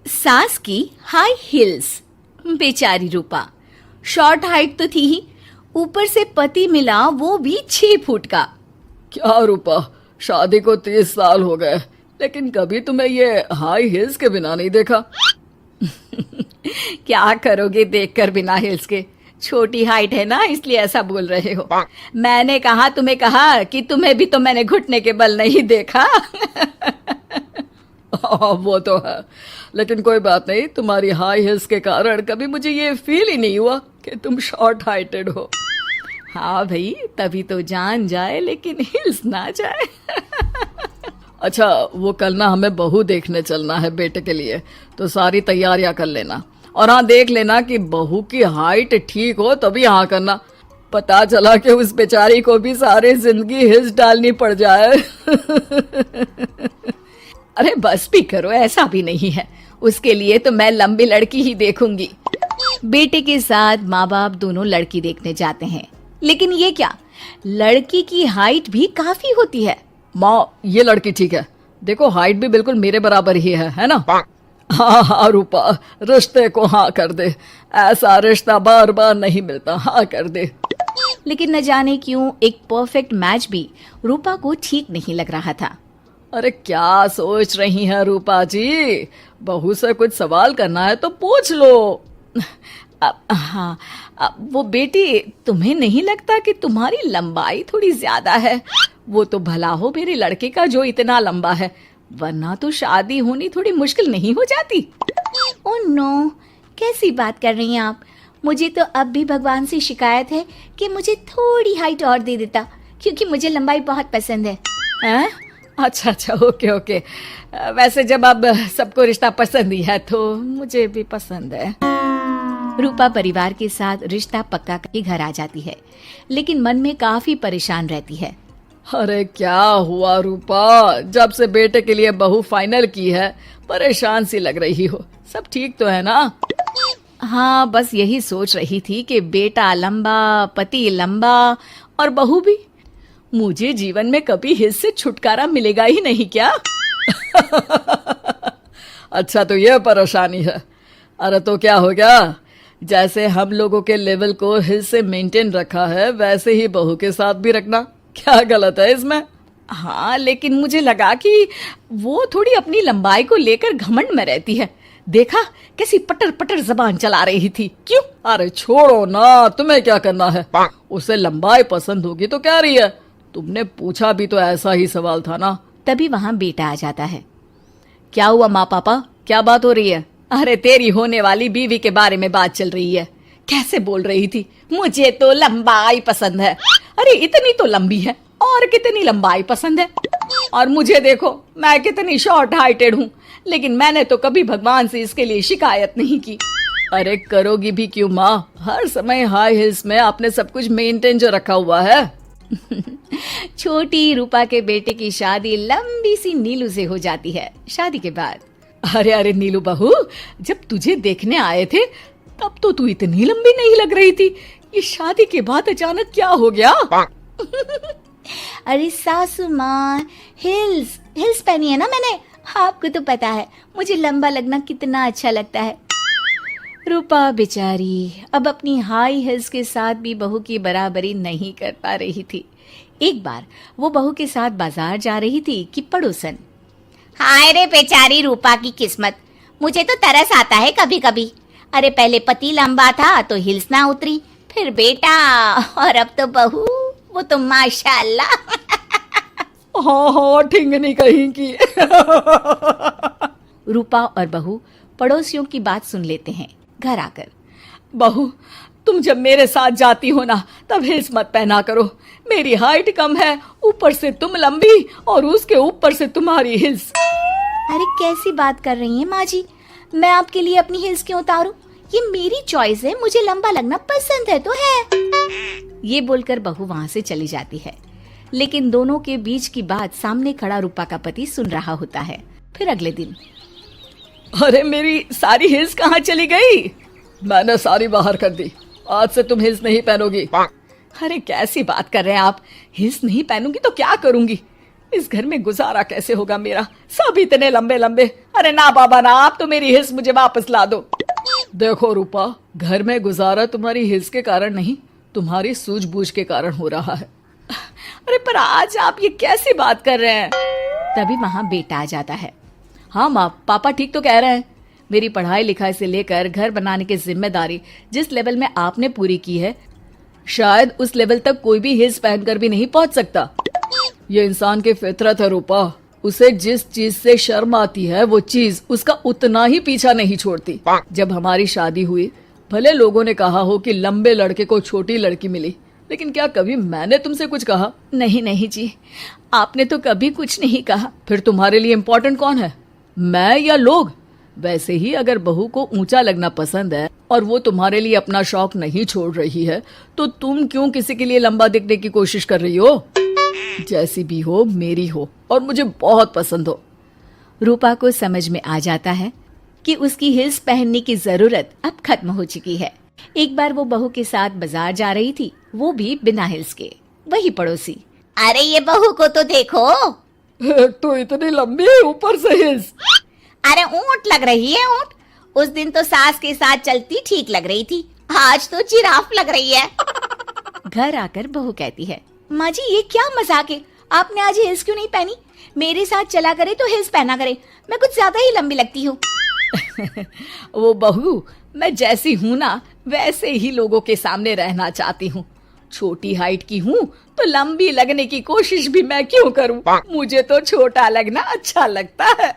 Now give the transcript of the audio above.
सास की high heels. बेचारी रूपा, शॉर्ट हाइट तो थी ही, ऊपर से पति मिला वो भी 6 फुट का। क्या रूपा, शादी को 30 साल हो गए लेकिन कभी तुम्हें ये हाई हील्स के बिना नहीं देखा। क्या करोगे देखकर बिना हिल्स के? छोटी हाइट है ना, इसलिए ऐसा बोल रहे हो। मैंने कहा तुम्हें कहा कि तुम्हें भी तो मैंने घुटने के बल नहीं देखा। वो तो है, लेकिन कोई बात नहीं, तुम्हारी हाई हील्स के कारण कभी मुझे ये फील ही नहीं हुआ कि तुम शॉर्ट हाइटेड हो। हाँ भाई, तभी तो जान जाए लेकिन हिल्स ना जाए। अच्छा, वो कल ना हमें बहू देखने चलना है बेटे के लिए, तो सारी तैयारियां कर लेना। और हाँ, देख लेना कि बहू की हाइट ठीक हो तभी हाँ करना। पता चला कि उस बेचारी को भी सारी जिंदगी हिल्स डालनी पड़ जाए। अरे बस भी करो, ऐसा भी नहीं है। उसके लिए तो मैं लंबी लड़की ही देखूंगी। बेटे के साथ माँ बाप दोनों लड़की देखने जाते हैं, लेकिन ये क्या, लड़की की हाइट भी काफी होती है। माँ, ये लड़की ठीक है, देखो हाइट भी बिल्कुल मेरे बराबर ही है ना? हाँ हाँ रूपा, रिश्ते को हाँ कर दे, ऐसा रिश्ता बार बार नहीं मिलता, हाँ कर दे। लेकिन न जाने क्यों एक परफेक्ट मैच भी रूपा को ठीक नहीं लग रहा था। अरे क्या सोच रही हैं रूपा जी, बहू से कुछ सवाल करना है तो पूछ लो। हाँ, वो बेटी, तुम्हें नहीं लगता कि तुम्हारी लंबाई थोड़ी ज्यादा है? वो तो भला हो मेरे लड़के का जो इतना लंबा है, वरना तो शादी होनी थोड़ी मुश्किल नहीं हो जाती। ओह नो, कैसी बात कर रही हैं आप? मुझे तो अब भी भगवान से शिकायत है कि मुझे थोड़ी हाइट और दे देता, क्योंकि मुझे लंबाई बहुत पसंद है। हैं? अच्छा अच्छा, ओके ओके। वैसे जब अब सबको रिश्ता पसंद ही है तो मुझे भी पसंद है। रूपा परिवार के साथ रिश्ता पक्का करके घर आ जाती है, लेकिन मन में काफी परेशान रहती है। अरे क्या हुआ रूपा, जब से बेटे के लिए बहू फाइनल की है परेशान सी लग रही हो, सब ठीक तो है ना? हाँ, बस यही सोच रही थी कि बेटा लंबा, पति लंबा और बहू भी। मुझे जीवन में कभी हिस्से से छुटकारा मिलेगा ही नहीं क्या? अच्छा, तो ये परेशानी है। अरे तो क्या हो गया, जैसे हम लोगों के लेवल को हिस्से मेंटेन रखा है वैसे ही बहू के साथ भी रखना, क्या गलत है इसमें? हाँ, लेकिन मुझे लगा कि वो थोड़ी अपनी लंबाई को लेकर घमंड में रहती है। देखा कैसी पटर पटर जबान चला रही थी। क्यों? अरे छोड़ो ना, तुम्हें क्या करना है? उसे लंबाई पसंद होगी तो क्या रही है, तुमने पूछा भी तो ऐसा ही सवाल था ना। तभी वहां बेटा आ जाता है। क्या हुआ माँ पापा, क्या बात हो रही है? अरे तेरी होने वाली बीवी के बारे में बात चल रही है। कैसे बोल रही थी, मुझे तो लंबाई पसंद है। अरे इतनी तो लंबी है, और कितनी लंबाई पसंद है? और मुझे देखो, मैं कितनी शॉर्ट हाइटेड हूँ, लेकिन मैंने तो कभी भगवान से इसके लिए शिकायत नहीं की। अरे करोगी भी क्यों माँ, हर समय हाई हिल्स में आपने सब कुछ मेंटेन जो रखा हुआ है। छोटी रूपा के बेटे की शादी लंबी सी नीलू से हो जाती है। शादी के बाद, अरे अरे नीलू बहू, जब तुझे देखने आए थे तब तो तू इतनी लंबी नहीं लग रही थी, ये शादी के बाद अचानक क्या हो गया? अरे सासू माँ, हिल्स हिल्स पहनी है ना मैंने, आपको तो पता है मुझे लंबा लगना कितना अच्छा लगता है। रूपा बेचारी अब अपनी हाई हिल्स के साथ भी बहू की बराबरी नहीं कर पा रही थी। एक बार वो बहू के साथ बाजार जा रही थी कि पड़ोसन, हाय रे बेचारी रूपा की किस्मत, मुझे तो तरस आता है कभी कभी। अरे पहले पति लंबा था तो हिल्स ना उतरी, फिर बेटा, और अब तो बहू, वो तो माशाल्लाह। हाँ हाँ, ठिंगनी कहीं की। रूपा और बहू पड़ोसियों की बात सुन लेते हैं। घर आकर, बहू तुम जब मेरे साथ जाती हो ना तब हिल्स मत पहना करो, मेरी हाइट कम है, ऊपर से तुम लंबी और उसके ऊपर से तुम्हारी हिल्स। अरे कैसी बात कर रही हैं माँ जी, मैं आपके लिए अपनी हिल्स क्यों उतारूं? ये मेरी चॉइस है, मुझे लंबा लगना पसंद है तो है। ये बोलकर बहू वहां से चली जाती है, लेकिन दोनों के बीच की बात सामने खड़ा रूपा का पति सुन रहा होता है। फिर अगले दिन, अरे मेरी सारी हिल्स कहाँ चली गई? मैंने सारी बाहर कर दी, आज से तुम हिल्स नहीं पहनोगी। अरे कैसी बात कर रहे हैं आप, हिल्स नहीं पहनूंगी तो क्या करूंगी? इस घर में गुजारा कैसे होगा मेरा, सब इतने लंबे लंबे। अरे ना बाबा ना, आप तो मेरी हिस्स मुझे वापस ला दो। देखो रूपा, घर में गुजारा तुम्हारी हिल्स के कारण नहीं, तुम्हारी सूझबूझ के कारण हो रहा है। अरे पर आज आप ये कैसी बात कर रहे हैं। तभी वहां बेटा आ जाता है। हाँ माँ, पापा ठीक तो कह रहे हैं। मेरी पढ़ाई लिखाई से लेकर घर बनाने की जिम्मेदारी जिस लेवल में आपने पूरी की है, शायद उस लेवल तक कोई भी हिल्स पहनकर भी नहीं पहुंच सकता। ये इंसान की फितरत है रूपा, उसे जिस चीज से शर्म आती है वो चीज उसका उतना ही पीछा नहीं छोड़ती। जब हमारी शादी हुई, भले लोगों ने कहा हो कि लंबे लड़के को छोटी लड़की मिली, लेकिन क्या कभी मैंने तुमसे कुछ कहा? नहीं नहीं जी, आपने तो कभी कुछ नहीं कहा। फिर तुम्हारे लिए इम्पोर्टेंट कौन है, मैं या लोग? वैसे ही अगर बहू को ऊंचा लगना पसंद है और वो तुम्हारे लिए अपना शौक नहीं छोड़ रही है, तो तुम क्यों किसी के लिए लंबा दिखने की कोशिश कर रही हो? जैसी भी हो, मेरी हो और मुझे बहुत पसंद हो। रूपा को समझ में आ जाता है कि उसकी हिल्स पहनने की जरूरत अब खत्म हो चुकी है। एक बार वो बहू के साथ बाजार जा रही थी, वो भी बिना हिल्स के। वही पड़ोसी, अरे ये बहू को तो देखो, तो इतनी लंबी है, ऊपर से हिल्स। अरे ऊंट लग रही है ऊंट। उस दिन तो सास के साथ चलती ठीक लग रही थी, आज तो जिराफ लग रही है। घर आकर बहू कहती है, माँ जी ये क्या मजाक है, आपने आज हिल्स क्यों नहीं पहनी? मेरे साथ चला करे तो हिल्स पहना करे, मैं कुछ ज्यादा ही लंबी लगती हूँ। वो बहू, मैं जैसी हूँ ना वैसे ही लोगों के सामने रहना चाहती हूँ। छोटी हाइट की हूँ तो लंबी लगने की कोशिश भी मैं क्यों करूँ? मुझे तो छोटा लगना अच्छा लगता है।